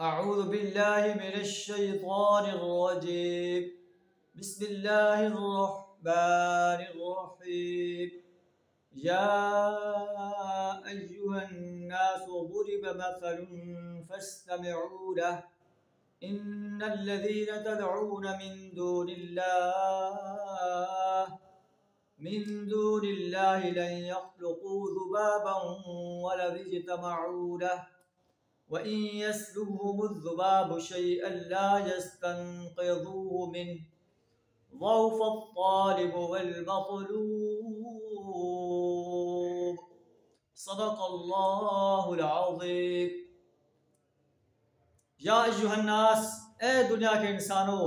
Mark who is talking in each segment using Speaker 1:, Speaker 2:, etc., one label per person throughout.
Speaker 1: अऊज़ु बिल्लाहि मिनश शैतानिर रजीम। बिस्मिल्लाहिर रहमानिर रहीम। या अय्युहन नासु ज़ुरिबा मसलुन फस्तमिऊ लह। इन्नल लज़ीना तदऊना मिन दूनिल्लाहि लन यख्लुक़ू ज़ुबाबन वलव इज्तमऊ लह व इन यस्लुबहुमुज़्ज़ुबाबु शैअन ला यस्तनक़िज़ूहु मिन्हु ज़अफ़त-तालिब वल-मत्लूब। सदक़ल्लाहुल अज़ीम। या अय्युहन्नास, ए दुनिया के इंसानों,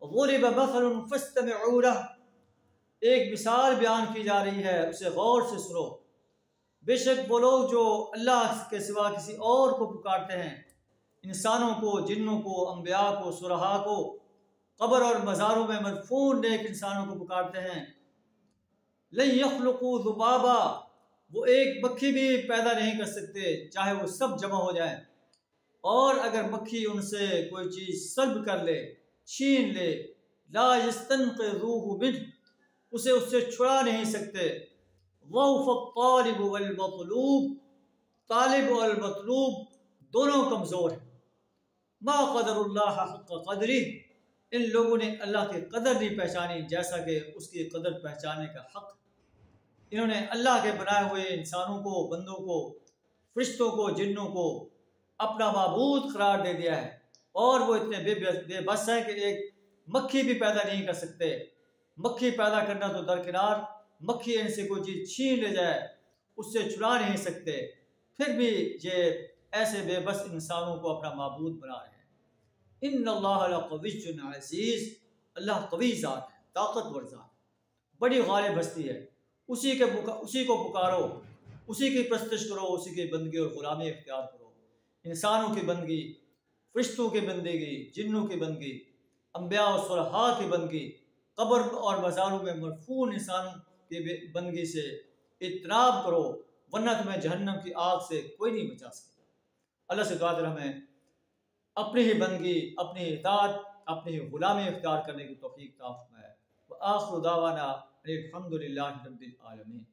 Speaker 1: ज़ुरिबा मसलुन फस्तमिऊ लह, एक मिसाल बयान की जा रही है, उसे गौर से सुनो। बेशक वो लोग जो अल्लाह के सिवा किसी और को पुकारते हैं, इंसानों को, जिन्नों को, अम्बिया को, सुरहा को, कब्र और मज़ारों में मदफून नेक इंसानों को पुकारते हैं, लन यख्लुक़ू ज़ुबाबा, वो एक मक्खी भी पैदा नहीं कर सकते, चाहे वो सब जमा हो जाए। और अगर मक्खी उनसे कोई चीज़ सल्ब कर ले, छीन ले, ला यस्तनक़िज़ूहु मिन्हु, उसे उससे छुड़ा नहीं सकते। ज़अफ़त-तालिब वल-मत्लूब, तालिब और मतलूब दोनों कमज़ोर हैं। मा क़दरुल्लाह हक़्क़ क़द्रिह, इन लोगों ने अल्लाह की कदर नहीं पहचानी जैसा कि उसकी कदर पहचानने का हक़। इन्होंने अल्लाह के बनाए हुए इंसानों को, बंदों को, फरिश्तों को, जिन्नों को अपना माबूद करार दे दिया है, और वो इतने बेबस हैं कि एक मक्खी भी पैदा नहीं कर सकते। मक्खी पैदा करना तो दरकिनार, मक्खी इनसे कोई चीज़ छीन ले जाए उससे छुड़ा नहीं सकते, फिर भी ये ऐसे बेबस इंसानों को अपना माबूद बना रहे हैं। इन्नल्लाह लक़विय्युन अज़ीज़, अल्लाह कवी ज़ात है, ताकतवर ज़ात है, बड़ी गालिब हस्ती है। उसी को पुकारो, उसी की प्रस्तश करो, उसी की बंदगी और ग़ुलामी इख्तियार करो। इंसानों की बंदगी, फरिश्तों की बंदगी, जिन्नों की बंदगी, अम्बिया और सुलहा की बंदगी, कब्र और मज़ारों में मदफून इंसानों की बंदगी से इत्तनाब करो, वरना तुम्हें जहन्नम की आग से कोई नहीं बचा सकेगा। अल्लाह से कादिर हमें अपनी ही बंदगी, अपनी इताअत, अपनी ही ग़ुलामी इख्तियार करने की तौफ़ीक़ अता फ़रमाए। व आख़िरु दावाना अनिल हम्दुलिल्लाहि रब्बिल आलमीन।